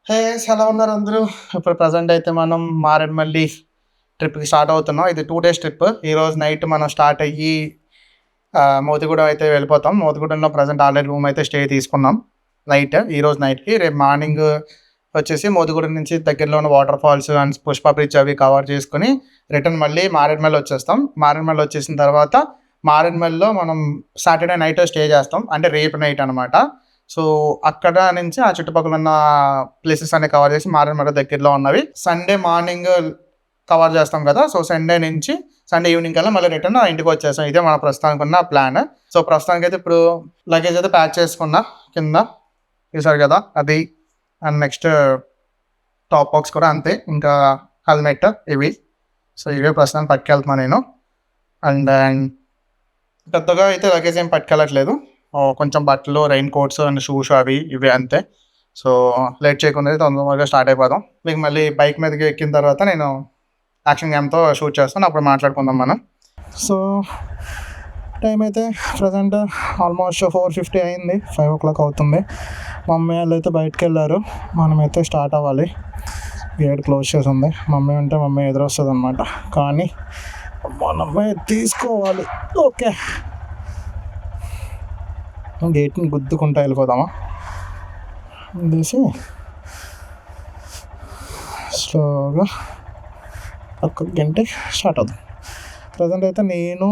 హే ఎలా ఉన్నారు అందరూ? ఇప్పుడు ప్రెజెంట్ అయితే మనం మారేడుమల్లి ట్రిప్‌కి స్టార్ట్ అవుతున్నాం. ఇది 2 డేస్ ట్రిప్. ఈరోజు నైట్ మనం స్టార్ట్ అయ్యి మోతిగూడెం అయితే వెళ్ళిపోతాం. మోతిగూడెంలో ప్రెజెంట్ ఆల్రెడీ రూమ్ అయితే స్టే తీసుకున్నాం నైట్. ఈరోజు నైట్‌కి. రేపు మార్నింగ్ వచ్చేసి మోతిగూడెం నుంచి దగ్గరలో ఉన్న water falls and Pushpa bridge అవి కవర్ చేసుకొని రిటర్న్ మళ్ళీ మారేడుమల్లి వచ్చేస్తాం. మారేడుమల్లి వచ్చేసిన తర్వాత మారేడుమల్లిలో మనం సాటర్డే నైట్ స్టే చేస్తాం. అంటే రేపు నైట్ అనమాట. సో, అక్కడ నుంచి ఆ చుట్టుపక్కల ఉన్న ప్లేసెస్ అన్ని కవర్ చేసి మారేడుమల్లి దగ్గరలో ఉన్నవి సండే మార్నింగ్ కవర్ చేస్తాం కదా! సో, సండే ఈవినింగ్ కల్లా మళ్ళీ రిటర్న్ ఇంటికి వచ్చేసాం. ఇదే మన ప్రస్తుతానికి ఉన్న ప్లాన్. సో, ప్రస్తుతానికైతే ఇప్పుడు లగేజ్ అయితే ప్యాక్ చేసుకున్నా కింద. చూసారు కదా! అది అండ్ నెక్స్ట్ టాప్ బాక్స్ కూడా అంతే. ఇంకా హెల్మెట్ ఇవి. సో, ఇవే ప్రస్తుతానికి పట్టుకెళ్తున్నా నేను. అండ్ పెద్దగా అయితే లగేజ్ ఏం పట్టుకెళ్ళట్లేదు. కొంచెం బట్టలు, రెయిన్ కోట్స్ అండ్ షూస్ అవి ఇవి అంతే. సో, లేట్ చేయకుండా తొందరగా స్టార్ట్ అయిపోదాం. మీకు మళ్ళీ బైక్ మీదకి ఎక్కిన తర్వాత నేను యాక్షన్ క్యామ్‌తో షూట్ చేస్తాను. అప్పుడు మాట్లాడుకుందాం మనం. సో, టైం అయితే ప్రజెంట్ ఆల్మోస్ట్ 4:50 అయింది. 5:00 అవుతుంది. మమ్మీ వాళ్ళు అయితే బయటకెళ్ళారు. మనమైతే స్టార్ట్ అవ్వాలి. గేట్ క్లోజ్ చేసి ఉంది. మమ్మీ అంటే మమ్మీ ఎదురొస్తుంది అనమాట. కానీ మనమే తీసుకోవాలి. ఓకే, గేట్ని గుద్దుకుంటా వెళ్ళిపోదామా తీసి స్లోగా ఒక్క గంట స్టార్ట్ అవుతుంది. ప్రజెంట్ అయితే నేను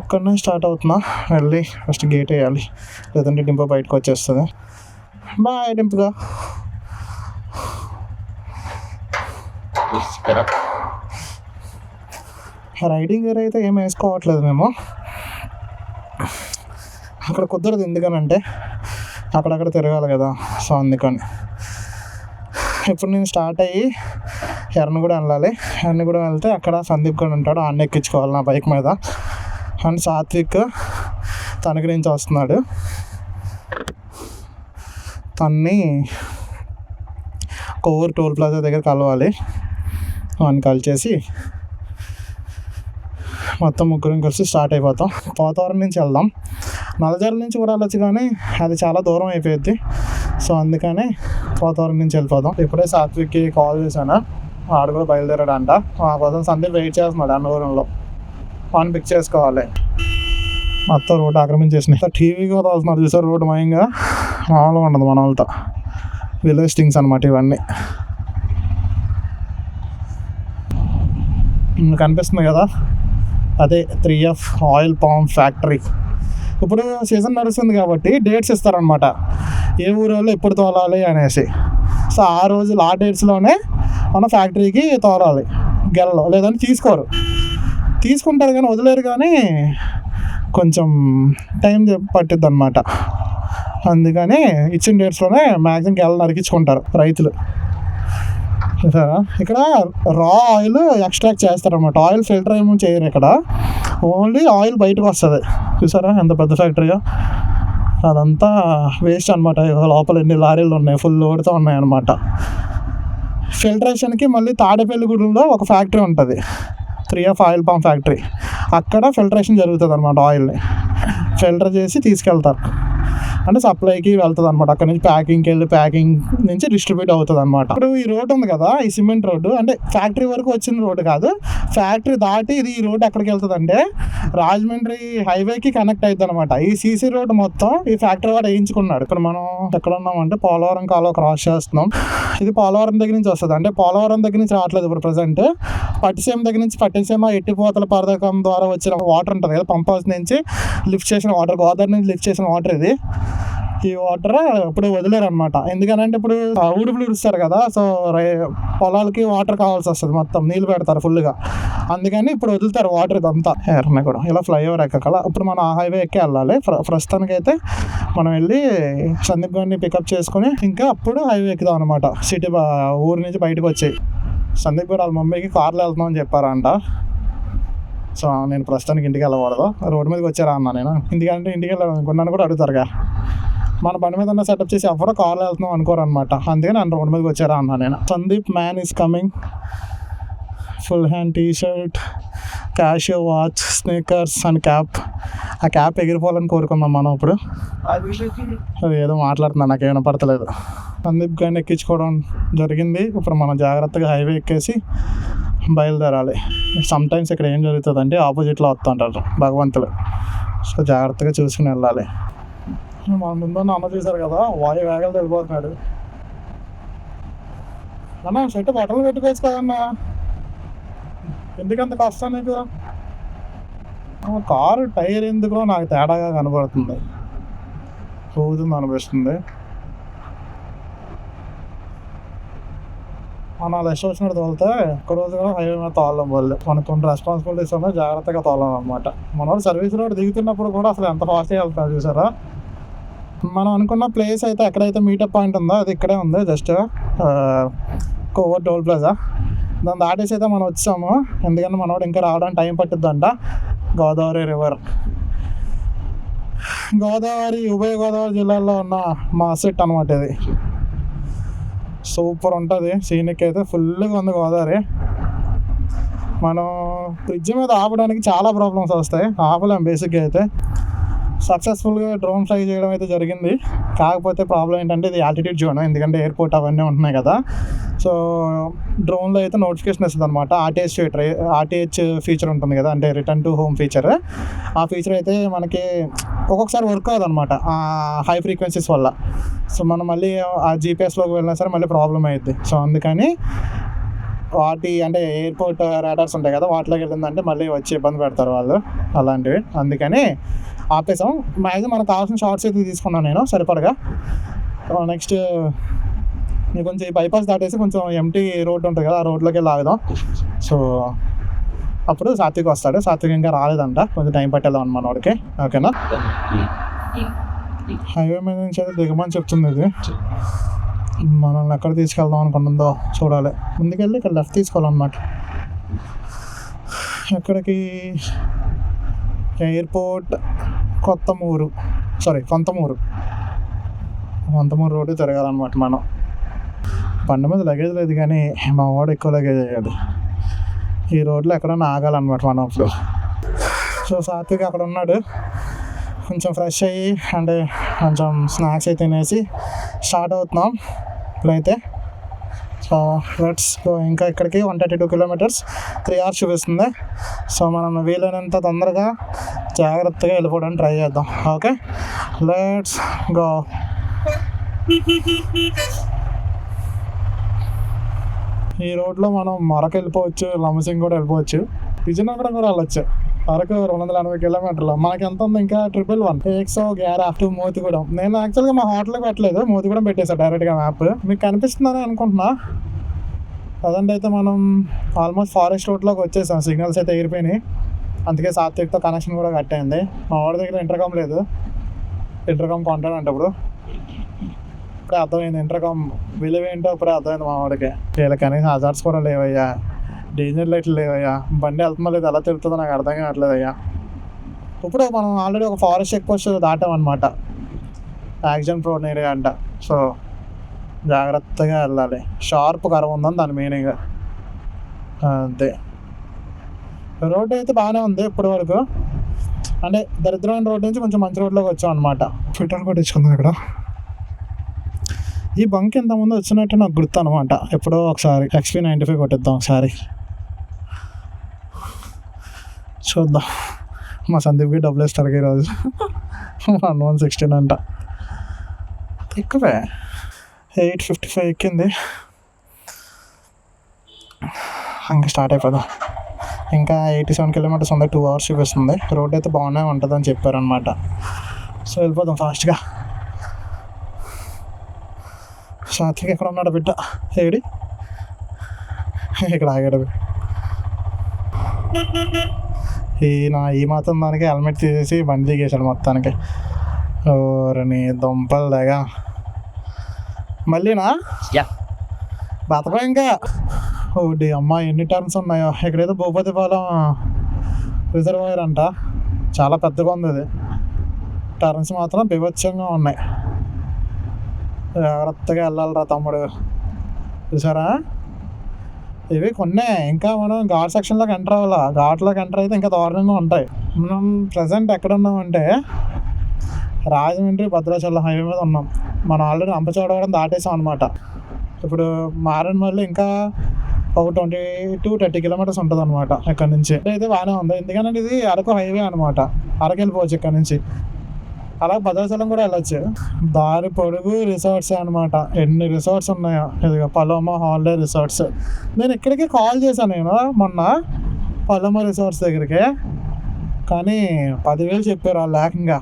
ఒక్కడనే స్టార్ట్ అవుతున్నా. వెళ్ళి ఫస్ట్ గేట్ వేయాలి, లేదంటే డింప బయటకు వచ్చేస్తుంది. బాయ్ డింపుగా. రైడింగ్ గేర్ అయితే ఏం వేసుకోవట్లేదు మేము. అక్కడ కుదరదు, ఎందుకనంటే అక్కడక్కడ తిరగాలి కదా. సో అందుకని ఇప్పుడు నేను స్టార్ట్ అయ్యి ఎర్రనగూడెం వెళ్ళాలి. ఎర్రనగూడెం వెళ్తే అక్కడ సందీప్ గడు ఉంటాడు, అన్న ఎక్కించుకోవాలి నా బైక్ మీద. అండ్ సాత్విక్ తనకి నుంచి వస్తున్నాడు. తన్ని కోవూరు టోల్ ప్లాజా దగ్గర కలవాలి. వాడిని కలిసేసి మొత్తం ముగ్గురం కలిసి స్టార్ట్ అయిపోతాం. పోతవరం నుంచి వెళ్దాం. నల్లజర్ల నుంచి కూడా వెళ్ళొచ్చు, కానీ అది చాలా దూరం అయిపోయింది. సో అందుకని పోతవరం నుంచి వెళ్ళిపోదాం. ఇప్పుడే సాత్విక్కి కాల్ చేశాను, వాడు కూడా బయలుదేరాడంట. మా కోసం సందీప్ వెయిట్ చేస్తున్నాడు అన్నవరంలో. వాడిని పిక్ చేసుకోవాలి. మొత్తం రోడ్డు ఆక్రమించేసినాయి. టీవీగా తోలుతున్నారు చూసారు రోడ్డు మయంగా. మామూలుగా ఉండదు మన వాళ్ళతో. విలేజ్ థింగ్స్ అనమాట ఇవన్నీ. కనిపిస్తుంది కదా, అదే 3F ఆయిల్ పామ్ ఫ్యాక్టరీ. ఇప్పుడు సీజన్ నడుస్తుంది కాబట్టి డేట్స్ ఇస్తారనమాట, ఏ ఊరిలో ఎప్పుడు తోలాలి అనేసి. సో ఆ రోజులు ఆ డేట్స్లోనే మన ఫ్యాక్టరీకి తోలాలి గెలలో, లేదంటే తీసుకుంటారు కానీ వదిలేరు, కానీ కొంచెం టైం పట్టుద్ది అనమాట. అందుకని ఇచ్చిన డేట్స్లోనే మ్యాక్సిమం గెల నరికించుకుంటారు రైతులు. ఇక్కడ రా ఆయిల్ ఎక్స్ట్రాక్ట్ చేస్తారన్నమాట. ఆయిల్ ఫిల్టర్ ఏమో చేయరు ఇక్కడ, ఓన్లీ ఆయిల్ బయటకు వస్తుంది. చూసారా ఎంత పెద్ద ఫ్యాక్టరీగా. అదంతా వేస్ట్ అనమాట. లోపల ఎన్ని లారీలు ఉన్నాయి, ఫుల్ లోడ్తో ఉన్నాయి అనమాట. ఫిల్టరేషన్కి మళ్ళీ తాడేపల్లిగూడెంలో ఒక ఫ్యాక్టరీ ఉంటుంది, 3F ఆయిల్ పామ్ ఫ్యాక్టరీ. అక్కడ ఫిల్టరేషన్ జరుగుతుంది అనమాట. ఆయిల్ని ఫిల్టర్ చేసి తీసుకెళ్తారు, అంటే సప్లైకి వెళ్తుంది అనమాట. అక్కడ నుంచి ప్యాకింగ్ నుంచి డిస్ట్రిబ్యూట్ అవుతుంది అనమాట. ఇప్పుడు ఈ రోడ్డు ఉంది కదా, ఈ సిమెంట్ రోడ్డు, అంటే ఫ్యాక్టరీ వరకు వచ్చిన రోడ్డు కాదు. ఫ్యాక్టరీ దాటి ఇది ఈ రోడ్డు ఎక్కడికి వెళ్తుంది అంటే రాజమండ్రి హైవేకి కనెక్ట్ అవుతుంది అనమాట. ఈ సీసీ రోడ్డు మొత్తం ఈ ఫ్యాక్టరీ వాడు వేయించుకున్నాడు. ఇప్పుడు మనం ఎక్కడ ఉన్నామంటే పోలవరం కాలువ క్రాస్ చేస్తున్నాం. ఇది పోలవరం దగ్గర నుంచి వస్తుంది, అంటే పోలవరం దగ్గర నుంచి రావట్లేదు ఇప్పుడు ప్రజెంట్. పట్టిసీమ దగ్గర నుంచి, పట్టిసీమ ఎట్టిపోతల పథకం ద్వారా వచ్చిన వాటర్ ఉంటుంది కదా, పంప్ హౌస్ నుంచి లిఫ్ట్ చేసిన వాటర్, గోదావరి నుంచి లిఫ్ట్ చేసిన వాటర్ ఇది. ఈ వాటర్ ఇప్పుడు వదిలేరు అనమాట. ఎందుకనంటే ఇప్పుడు ఊడుపులు ఇస్తారు కదా, సో పొలాలకి వాటర్ కావాల్సి వస్తుంది, మొత్తం నీళ్ళు పెడతారు ఫుల్గా. అందుకని ఇప్పుడు వదులుతారు వాటర్ ఇదంతా. ఎర్రని కూడా ఇలా ఫ్లైఓవర్ ఎక్కల. ఇప్పుడు మనం ఆ హైవే ఎక్కి వెళ్ళాలి. ప్రస్తుతానికి అయితే మనం వెళ్ళి సందీప్ గారిని పికప్ చేసుకుని ఇంకా అప్పుడు హైవే ఎక్కుదాం అనమాట. ఊరి నుంచి బయటకు వచ్చాయి. సందీప్ గారు వాళ్ళ మమ్మీకి కార్లో వెళ్తున్నాం అని చెప్పారంట. సో నేను ప్రస్తుతానికి ఇంటికి వెళ్ళకూడదు, రోడ్డు మీదకి వచ్చారా అన్న. నేను ఇంటికి వెళ్ళాలనుకున్నాను కూడా అడుగుతారుగా. మన బండి మీద ఉన్న సెటప్ చేసి ఎవరో కార్లో వెళ్తున్నాం అనుకోరు అనమాట. అందుకే నన్ను రోడ్డు మీదకి వచ్చారా అన్నా నేను. Sandeep man is coming. Full hand t shirt, Casio watch, sneakers and cap. ఆ క్యాప్ ఎగిరిపోవాలని కోరుకుందాం మనం ఇప్పుడు. అది ఏదో మాట్లాడుతున్నాను, నాకు ఏమైనా పడతలేదు. సందీప్ గారిని ఎక్కించుకోవడం జరిగింది. ఇప్పుడు మనం జాగ్రత్తగా హైవే ఎక్కేసి బయలుదేరాలి. సమ్ టైమ్స్ ఇక్కడ ఏం జరుగుతుందంటే ఆపోజిట్లో వస్తుంటారు భగవంతులు, సో జాగ్రత్తగా చూసుకుని వెళ్ళాలి. మన ముందు అన్న చూసారు కదా, వాయు వేగలు వెళ్ళిపోతున్నాడు. అన్న షర్ట్ బట్టలు పెట్టుకోవచ్చు కదన్నా, ఎందుకంత కష్టం నీకు? కారు టైర్ ఎందుకో నాకు తేడాగా కనబడుతుంది, పోతుంది అనిపిస్తుంది. మన లెస్ వచ్చినట్టు తోలితే ఒక రోజు కూడా హైవే మీద తోలడం వాళ్ళు మనకు కొన్ని రెస్పాన్సిబిలిటీస్ ఉన్నాయి, జాగ్రత్తగా తోలాలి అనమాట. మనోడు సర్వీస్ రోడ్ దిగుతున్నప్పుడు కూడా అసలు ఎంత ఫాస్ట్గా వెళ్తారు చూసారా. మనం అనుకున్న ప్లేస్ అయితే ఎక్కడైతే మీటప్ పాయింట్ ఉందో అది ఇక్కడే ఉంది, జస్ట్ కోవర్ టోల్ ప్లాజా. దాన్ని దాటేసి అయితే మనం వచ్చాము, ఎందుకంటే మనోడు ఇంకా రావడానికి టైం పట్టుద్దంట. గోదావరి రివర్, గోదావరి ఉభయ గోదావరి జిల్లాల్లో ఉన్న మా సెట్ అనమాట ఇది. సూపర్ ఉంటుంది సీనిక్ అయితే, ఫుల్గా ఉంది గోదావరి. మనం బ్రిడ్జ్ మీద ఆపడానికి చాలా ప్రాబ్లమ్స్ వస్తాయి, ఆపలేం బేసిక్గా అయితే. సక్సెస్ఫుల్గా డ్రోన్ ఫ్లై చేయడం అయితే జరిగింది. కాకపోతే ప్రాబ్లం ఏంటంటే ఇది ఆల్టిట్యూడ్ జోన్, ఎందుకంటే ఎయిర్పోర్ట్ అవన్నీ ఉంటున్నాయి కదా. సో డ్రోన్లో అయితే నోటిఫికేషన్ వస్తుంది అనమాట. ఆర్టీహెచ్ ఫీచర్ ఉంటుంది కదా, అంటే రిటర్న్ టు హోమ్ ఫీచర్. ఆ ఫీచర్ అయితే మనకి ఒక్కొక్కసారి వర్క్ అవ్వదు అనమాట హై ఫ్రీక్వెన్సీస్ వల్ల. సో మనం మళ్ళీ ఆ జీపీఎస్లోకి వెళ్ళినా సరే మళ్ళీ ప్రాబ్లం అయ్యిద్ది. సో అందుకని వాటి అంటే ఎయిర్పోర్ట్ రాడార్స్ ఉంటాయి కదా, వాటిలోకి వెళ్ళిందంటే మళ్ళీ వచ్చి ఇబ్బంది పెడతారు వాళ్ళు, అలాంటివి. అందుకని ఆపేసాం. మ్యాక్సిమం మనకు కావాల్సిన షార్ట్స్ అయితే తీసుకున్నాను నేను సరిపడగా. నెక్స్ట్ కొంచెం ఈ బైపాస్ దాటేసి కొంచెం ఎంటీ రోడ్ ఉంటుంది కదా, ఆ రోడ్లోకి వెళ్ళి ఆగుదాం. సో అప్పుడు సాత్విక్ వస్తాడు. సాత్విక్ ఇంకా రాలేదంట, కొంచెం టైం పట్టేద్దాం అన్నమాట వాడికి. ఓకేనా, హైవే మీద నుంచి అయితే దిగమని చెప్తుంది ఇది. మనల్ని ఎక్కడ తీసుకెళ్దాం అనుకుంటుందో చూడాలి. ముందుకెళ్ళి ఇక్కడ లెఫ్ట్ తీసుకోవాలన్నమాట. ఎక్కడికి? ఎయిర్పోర్ట్ కొంతమూరు రోడ్డు తిరగాలన్నమాట మనం. బండి మీద లగేజ్ లేదు కానీ మా వాడు ఎక్కువ లగేజ్ అయ్యాడు. ఈ రోడ్లో ఎక్కడన్నా ఆగాలన్నమాట మనం ఇప్పుడు. సో సాత్విక్ అక్కడ ఉన్నాడు, కొంచెం ఫ్రెష్ అయ్యి అంటే కొంచెం స్నాక్స్ అయితే తినేసి స్టార్ట్ అవుతున్నాం ఇప్పుడైతే. So let's go. ఇంకా ఇక్కడికి 132 kilometers, 3 hours చూపిస్తుంది. సో మనం వీలైనంత తొందరగా జాగ్రత్తగా వెళ్ళిపోవడానికి ట్రై చేద్దాం. Okay, let's go. ఈ రోడ్లో మనం అరకు వెళ్ళిపోవచ్చు, లంబసింగ్ కూడా వెళ్ళిపోవచ్చు, విజయనగరం కూడా వెళ్ళొచ్చు. అరకు 280 kilometers. మనకి ఎంత ఉంది ఇంకా? 111 111 టు మోతిగూడెం. నేను యాక్చువల్గా మా హోటల్కి పెట్టలేదు, మోతిగూడెం పెట్టేశాను డైరెక్ట్గా మ్యాప్. మీకు కనిపిస్తుందని అనుకుంటున్నా. అదంటే అయితే మనం ఆల్మోస్ట్ ఫారెస్ట్ రోడ్లోకి వచ్చేసాం. సిగ్నల్స్ అయితే ఎగిరిపోయినాయి, అందుకే సాత్విక్తో కనెక్షన్ కూడా కట్ అయింది. మా వాడి దగ్గర ఇంటర్కామ్ లేదు, ఇంటర్కామ్ కొంటాడంట. ఇప్పుడే అర్థమైంది ఇంటర్కామ్ విలువ ఏంటో, ఇప్పుడే అర్థమైంది మా వాడికి. వీళ్ళకని హజార్స్ కూడా లేవయ్యా, డేంజర్ లైట్లు లేవయ్యా, బండి వెళ్తుందో లేదు, ఎలా తిరుగుతుందో నాకు అర్థం కావట్లేదు అయ్యా. ఇప్పుడు మనం ఆల్రెడీ ఒక ఫారెస్ట్ చెక్ పోస్ట్ దాటామన్నమాట, యాక్సిడెంట్ ప్రోన్ ఏరియా అంట. సో జాగ్రత్తగా వెళ్ళాలి. షార్ప్ కర్వ్ ఉందని దాని మీనింగ్ అంతే. రోడ్డు అయితే బాగానే ఉంది ఇప్పటి వరకు, అంటే దరిద్రమైన రోడ్డు నుంచి కొంచెం మంచి రోడ్లోకి వచ్చాం అనమాట. పెట్రోల్ కొట్టించుకుందాం ఇక్కడ. ఈ బంక్ ఇంతకుముందు వచ్చినట్టు నాకు గుర్తు అనమాట, ఎప్పుడో ఒకసారి. XP95 కొట్టిద్దాం ఒకసారి, చూద్దాం. మా సందీప్కి డబ్బులు వేస్తారు ఈరోజు. 1116 అంట, ఎక్కువే. 855 ఎక్కింది. ఇంకా స్టార్ట్ అయిపోదాం. ఇంకా 87 kilometers ఉంది, 2 hours చూపిస్తుంది. రోడ్ అయితే బాగానే ఉంటుందని చెప్పారనమాట. సో వెళ్ళిపోదాం ఫాస్ట్గా. సాత్విక్ ఎక్కడ ఉన్నాడు బిడ్డ? ఏడి ఇక్కడ ఆగాడు. ఈ మాత్రం దానికి హెల్మెట్ తీసేసి బండి దిగేశాడు మొత్తానికి. ఓరని దుంపలు దగ్గర మళ్ళీనా బతకం ఇంకా. ఓడి అమ్మ, ఎన్ని టర్న్స్ ఉన్నాయో. ఇక్కడేదో భూపతిపాలెం రిజర్వాయర్ అంట, చాలా పెద్దగా ఉంది అది. టర్న్స్ మాత్రం బీభత్సంగా ఉన్నాయి. జాగ్రత్తగా వెళ్ళాలిరా తమ్ముడు. చూసారా ఇవి కొన్నే, ఇంకా మనం ఘాట్ సెక్షన్లోకి ఎంటర్ అవ్వాలా. ఘాట్లోకి ఎంటర్ అయితే ఇంకా దారుణంగా ఉంటాయి. మనం ప్రజెంట్ ఎక్కడ ఉన్నామంటే రాజమండ్రి భద్రాచలం హైవే మీద ఉన్నాం. మనం ఆల్రెడీ రంపచోడవరం దాటేసాం అనమాట. ఇప్పుడు మారేడుమల్లి ఇంకా ఒక 20-30 కిలోమీటర్స్ ఉంటుంది అనమాట ఇక్కడ నుంచి. అయితే బాగానే ఉంది, ఎందుకంటే ఇది అరకు హైవే అనమాట. అరకు వెళ్ళిపోవచ్చు ఇక్కడ నుంచి. అలా భద్రాచలం కూడా వెళ్ళొచ్చు. దారి పొడుగు రిసార్ట్స్ అనమాట. ఎన్ని రిసార్ట్స్ ఉన్నాయో. ఇదిగో పలోమా హాలిడే రిసార్ట్స్. నేను ఇక్కడికి కాల్ చేశాను నేను మొన్న పలోమా రిసార్ట్స్ దగ్గరికి, కానీ 10,000 చెప్పారు వాళ్ళు ఏకంగా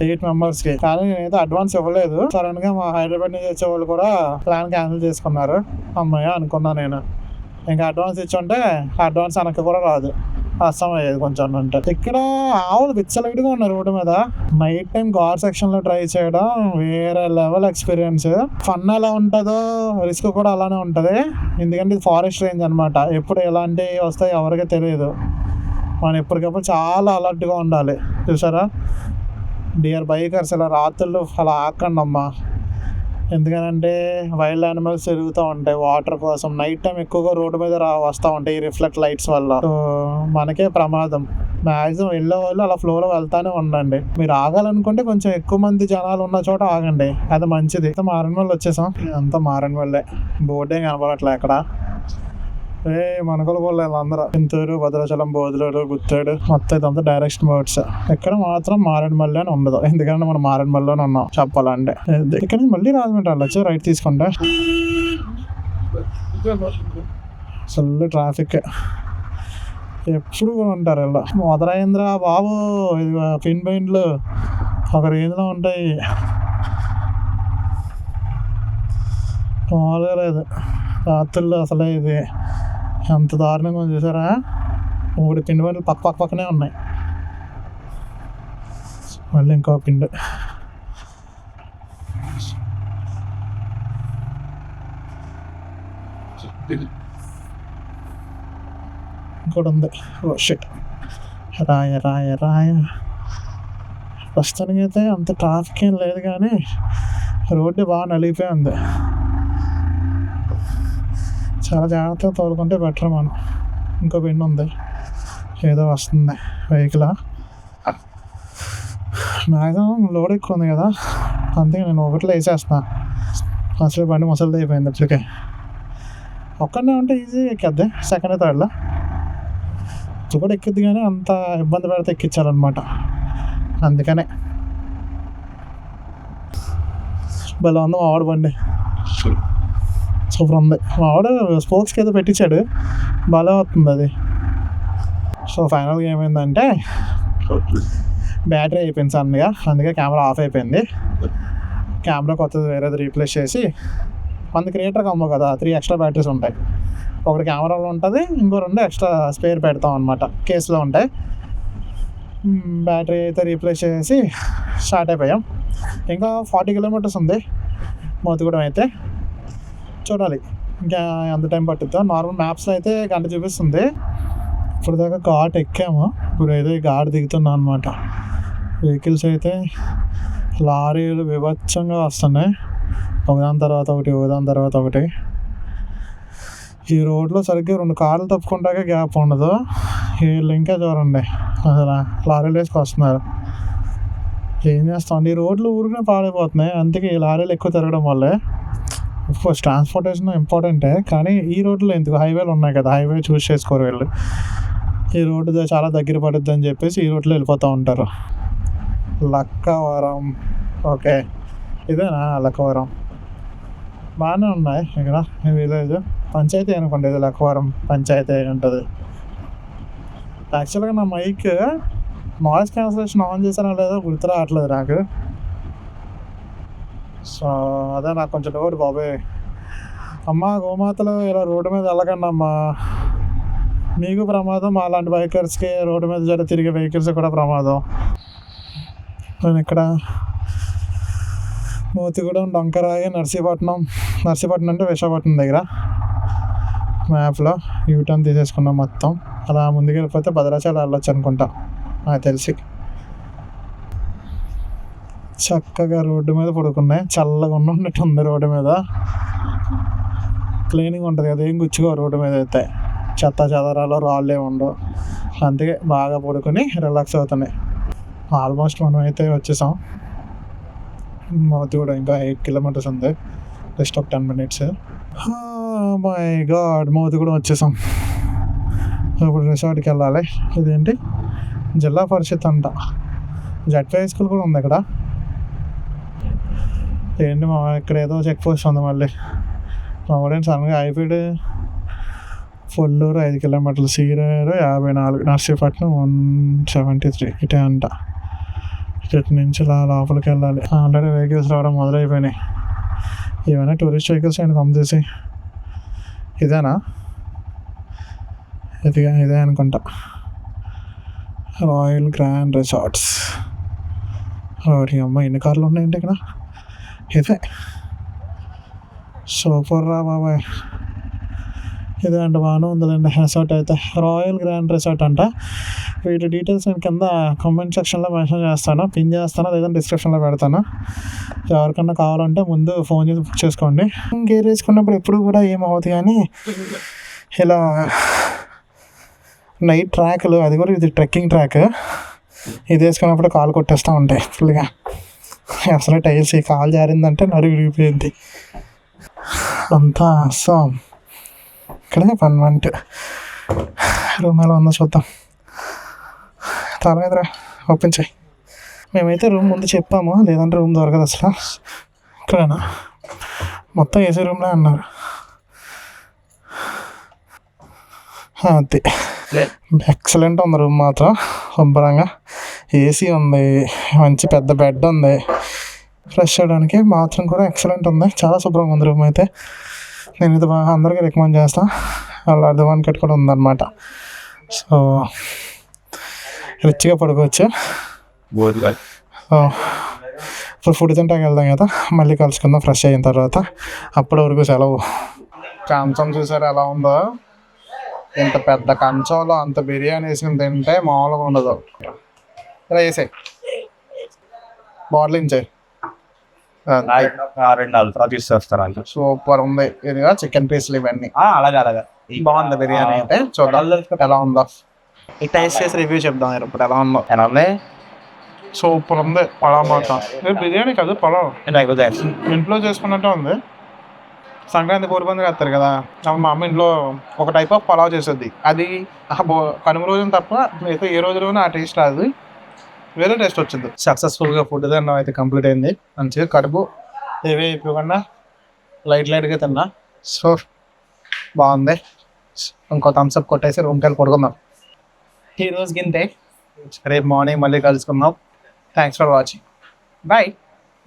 8 మెంబర్స్కి. కానీ నేనైతే అడ్వాన్స్ ఇవ్వలేదు. సడన్గా మా హైదరాబాద్ నుంచి వచ్చే వాళ్ళు కూడా ప్లాన్ క్యాన్సిల్ చేసుకున్నారు. అమ్మాయి అనుకున్నా నేను. ఇంకా అడ్వాన్స్ ఇచ్చుంటే అడ్వాన్స్ వెనక్కి కూడా రాదు, అస్సాం అయ్యేది కొంచెం. అంటే ఇక్కడ ఆవులు విచ్చలవిడిగా ఉన్నారు రోడ్డు మీద. నైట్ టైం ఘాట్ సెక్షన్ లో ట్రై చేయడం వేరే లెవెల్ ఎక్స్పీరియన్స్. ఫన్ ఎలా ఉంటుందో రిస్క్ కూడా అలానే ఉంటుంది, ఎందుకంటే ఇది ఫారెస్ట్ రేంజ్ అనమాట. ఎప్పుడు ఎలాంటివి వస్తాయో ఎవరికీ తెలియదు. మనం ఎప్పటికప్పుడు చాలా అలర్ట్గా ఉండాలి. చూసారా, డియర్ బైకర్స్ ఇలా రాత్రులు అలా ఆకండి అమ్మా. ఎందుకనంటే వైల్డ్ యానిమల్స్ తిరుగుతూ ఉంటాయి వాటర్ కోసం. నైట్ టైం ఎక్కువగా రోడ్డు మీద వస్తూ ఉంటాయి ఈ రిఫ్లెక్ట్ లైట్స్ వల్ల. సో మనకే ప్రమాదం. మ్యాక్సిమం వెళ్ళే వాళ్ళు అలా ఫ్లోలో వెళ్తానే ఉండండి. మీరు ఆగాలనుకుంటే కొంచెం ఎక్కువ మంది జనాలు ఉన్న చోట ఆగండి, అది మంచిది. మారేడుమల్లి వచ్చేసాం. ఇదంతా మారేడుమల్లే, బోర్డు ఏం కనపడట్లే అక్కడ. మనకులు పోలేదు అందరూ. చింతూరు, భద్రాచలం, బోధులూరు, గుత్తేడు మొత్తం ఇదంతా డైరెక్షన్ బోర్డ్స్. ఇక్కడ మాత్రం మారేడుమల్లి అని ఉండదు, ఎందుకంటే మనం మారేడుమల్లిలోనే ఉన్నాం చెప్పాలంటే. ఇక్కడ నుంచి మళ్ళీ రాజమండ్రి వెళ్ళొచ్చు రైట్ తీసుకుంటే. అసలు ట్రాఫిక్ ఎప్పుడు ఉంటారు ఇలా. మొదలైందిరా బాబు, ఇది పిన్ బైండ్లు ఒక రేంజ్లో ఉంటాయి, మామూలుగా లేదు. రాత్రుల్లో అసలే ఇది ఎంత దారుణంగా ఉంది చూసారా. 3 పిండి బండ్లు పక్కనే ఉన్నాయి. మళ్ళీ ఇంకో పిండి ఇంకోటి ఉంది. ఓ షిట్, రాయ. ప్రస్తుతానికి అయితే అంత ట్రాఫిక్ ఏం లేదు, కానీ రోడ్డు బాగా నలిగిపోయి ఉంది. చాలా జాగ్రత్తగా తోలుకుంటే బెటర్ మనం. ఇంకో పిండి ఉంది, ఏదో వస్తుంది వెహికల్. మ్యాక్సిమం లోడ్ ఎక్కువ ఉంది కదా, అందుకే నేను ఒకటిలో వేసేస్తున్నా. అసలు బండి ముసలిది అయిపోయింది. అప్పటికే ఒక్కడనే ఉంటే ఈజీ ఎక్కేద్ది, సెకండ్ థర్డ్లో ఇది కూడా ఎక్కిద్ది, కానీ అంత ఇబ్బంది పెడితే ఎక్కించాలన్నమాట. అందుకనే భలే ఉంది మా వాడు బండి, సూపర్ ఉంది. మా వాడు స్పోక్స్కి ఏదో పెట్టించాడు, భలే అవుతుంది అది. సో ఫైనల్గా ఏమైందంటే బ్యాటరీ అయిపోయింది సన్నగా, అందుకే కెమెరా ఆఫ్ అయిపోయింది. కెమెరా కొత్తది వేరేది రీప్లేస్ చేసి, మనది క్రియేటర్ కమ్మో కదా, 3 ఎక్స్ట్రా బ్యాటరీస్ ఉంటాయి. ఒకటి కెమెరాలో ఉంటుంది, ఇంకో 2 ఎక్స్ట్రా స్పేర్ పెడతాం అనమాట, కేసులో ఉంటాయి. బ్యాటరీ అయితే రీప్లేస్ చేసి స్టార్ట్ అయిపోయాం. ఇంకా 40 కిలోమీటర్స్ ఉంది మోతిగూడెం అయితే. చూడాలి ఇంకా ఎంత టైం పట్టుద్దో. నార్మల్ మ్యాప్స్లో అయితే గంట చూపిస్తుంది. ఇప్పుడు దాకా ఘాట్ ఎక్కాము, ఇప్పుడు అయితే ఘాట్ దిగుతున్నాం అనమాట. వెహికల్స్ అయితే లారీలు విభత్సంగా వస్తున్నాయి, ఒకదాని తర్వాత ఒకటి. ఈ రోడ్లో సరిగ్గా 2 కార్లు తప్పుకుంటాకే గ్యాప్ ఉండదు. వీళ్ళు ఇంకా చూడండి అసలు లారీలు వేసుకొస్తున్నారు. ఏం చేస్తాం, ఈ రోడ్లు ఊరికనే పాడైపోతున్నాయి, అందుకే ఈ లారీలు ఎక్కువ తిరగడం వల్లే. ఫస్ట్ ట్రాన్స్పోర్టేషన్ ఇంపార్టెంటే, కానీ ఈ రోడ్లు ఎందుకు, హైవేలు ఉన్నాయి కదా, హైవే చూస్ చేసుకోరు వీళ్ళు. ఈ రోడ్డు చాలా దగ్గర పడుద్ది అని చెప్పేసి ఈ రోడ్లో వెళ్ళిపోతూ ఉంటారు. లక్కవరం, ఓకే ఇదేనా లక్కవరం? బాగానే ఉన్నాయి ఇక్కడ విలేజ్. పంచాయతీ అనుకోండి, ఇది లక్కవరం పంచాయతీ ఉంటుంది. యాక్చువల్గా నా మైక్ నాయిస్ క్యాన్సిలేషన్ ఆన్ చేసానో లేదో గుర్తు రావట్లేదు నాకు. సో అదే నాకు కొంచెం డౌట్ బాబాయ్. అమ్మ గోమాతలు ఇలా రోడ్డు మీద వెళ్ళకండి అమ్మా, మీకు ప్రమాదం, అలాంటి బైకర్స్కి రోడ్డు మీద తిరిగే వెహికల్స్ కూడా ప్రమాదం. నేను ఇక్కడ మోతిగూడెం, డొంకరాయి, నర్సీపట్నం అంటే విశాఖపట్నం దగ్గర మ్యాప్లో యూటర్న్ తీసేసుకున్నాం మొత్తం. అలా ముందుకు వెళ్ళిపోతే భద్రాచలం వెళ్ళొచ్చు అనుకుంటా నాకు తెలిసి. చక్కగా రోడ్డు మీద పడుకున్నాయి, చల్లగా ఉన్నట్టు ఉంది రోడ్డు మీద. క్లీనింగ్ ఉంటుంది కదా, ఏం గుచ్చుకో రోడ్డు మీద అయితే, చెత్త చెదరాలు రాళ్ళే ఉండవు. అందుకే బాగా పడుకొని రిలాక్స్ అవుతున్నాయి. ఆల్మోస్ట్ మనం అయితే వచ్చేసాం. మౌత్ కూడా ఇంకా 8 కిలోమీటర్స్ ఉంది, జస్ట్ ఒక 10 మినిట్స్. మై గాడ్, మౌత్ కూడా వచ్చేసాం. ఇప్పుడు రిసార్ట్కి వెళ్ళాలి. ఇదేంటి జిల్లా పరిషత్ అంట, జడ్పీ హై స్కూల్ కూడా ఉంది ఇక్కడ. ఏంటి మా ఇక్కడ ఏదో చెక్ పోస్ట్ ఉంది మళ్ళీ. మా ఊరేంటి సడన్గా అయిపోయాడు. ఫుల్లూరు 5 కిలోమీటర్లు, సీరేరు 54, నర్సీపట్నం 173 ఇటే అంట. ఇటు నుంచి ఇలా లోపలికి వెళ్ళాలి. ఆల్రెడీ వెహికల్స్ రావడం మొదలైపోయినాయి. ఏమైనా టూరిస్ట్ వెహికల్స్ అయినా కంపేసి. ఇదేనా? ఇదే అనుకుంటా, రాయల్ గ్రాండ్ రిసార్ట్స్. అమ్మ ఎన్ని కార్లు ఉన్నాయంటే ఇక్కడ. ఇదే సూపర్ రా బాబాయ్. ఇదే అంట, బాగానే ఉందిలేండి రిసార్ట్ అయితే. రాయల్ గ్రాండ్ రిసార్ట్ అంట. వీటి డీటెయిల్స్ నేను కింద కామెంట్ సెక్షన్లో మెన్షన్ చేస్తాను, పిన్ చేస్తాను, లేదంటే డిస్క్రిప్షన్లో పెడతాను. ఎవరికన్నా కావాలంటే ముందు ఫోన్ చేసి బుక్ చేసుకోండి. గేర్ వేసుకున్నప్పుడు ఎప్పుడు కూడా ఏమవుతుంది కానీ ఇలా నైట్ ట్రాక్లు, అది కూడా ఇది ట్రెక్కింగ్ ట్రాక్, ఇది వేసుకున్నప్పుడు కాలు కొట్టేస్తూ ఉంటాయి ఫుల్గా. అసలు టైల్స్ ఈ కాలు జారిందంటే నడుగు విరిగిపోయింది అంతా. సో ఇక్కడే పన్మంట్ రూమ్ ఎలా ఉందో చూద్దాం. తల మీదరా ఓపెన్ చేయి. మేమైతే రూమ్ ముందు చెప్పాము, లేదంటే రూమ్ దొరకదు అసలు. ఇక్కడనా మొత్తం ఏసీ రూమ్లో అన్నారు. అది ఎక్సలెంట్ ఉంది రూమ్ మాత్రం, శుభ్రంగా ఏసీ ఉంది, మంచి పెద్ద బెడ్ ఉంది, ఫ్రెష్ అవ్వడానికి బాత్రూమ్ కూడా ఎక్సలెంట్ ఉంది. చాలా శుభ్రంగా ఉంది రూమ్ అయితే. నేను ఇది బాగా అందరికీ రికమెండ్ చేస్తాను. అలా అర్ధవానికి కూడా ఉందన్నమాట. సో రిచ్గా పడుకోవచ్చు. సో ఇప్పుడు ఫుడ్ తింటాకి వెళ్దాం కదా, మళ్ళీ కలుసుకుందాం ఫ్రెష్ అయిన తర్వాత. అప్పటి వరకు సెలవు. కంచం చూసారు ఎలా ఉందో, ఇంత పెద్ద కంచంలో అంత బిర్యానీ వేసుకుని తింటే మామూలుగా ఉండదు. ఇలా వేసాయి బాటిల్ ఇంచే సూపర్ ఉంది. ఇదిగా చికెన్ పీస్లు ఇవన్నీ అలాగే బాగుంది బిర్యానీ అయితే. చూద్దాం ఎలా ఉందో, ఈ టేస్ట్ చేసి రివ్యూ చెప్దాం ఇప్పుడు ఎలా ఉందో. ఎలా ఉంది? సూపర్ ఉంది. పలావ్ మాత్రం బిర్యానీ కాదు, పలావ్ ఇంట్లో చేసుకున్నట్టే ఉంది. సంక్రాంతి బోరుబంది వేస్తారు కదా, మా అమ్మ ఇంట్లో ఒక టైప్ ఆఫ్ పలావ్ చేస్తుంది. అది కనుమ రోజున తప్ప మిగతా ఏ రోజులోనూ ఆ టేస్ట్ రాదు, వేరే టేస్ట్ వచ్చింది. సక్సెస్ఫుల్గా ఫుడ్ తిన్నాం అయితే కంప్లీట్ అయింది. మంచిగా కడుపు ఏవే ఇవ్వకుండా లైట్గా తిన్నా. సో బాగుంది. ఇంకో థమ్స్అప్ కొట్టేసి రూమ్కి వెళ్ళి పడుకుందాం. ఈ రోజు గింతే, రేపు మార్నింగ్ మళ్ళీ కలుసుకుందాం. Thanks for watching. బాయ్.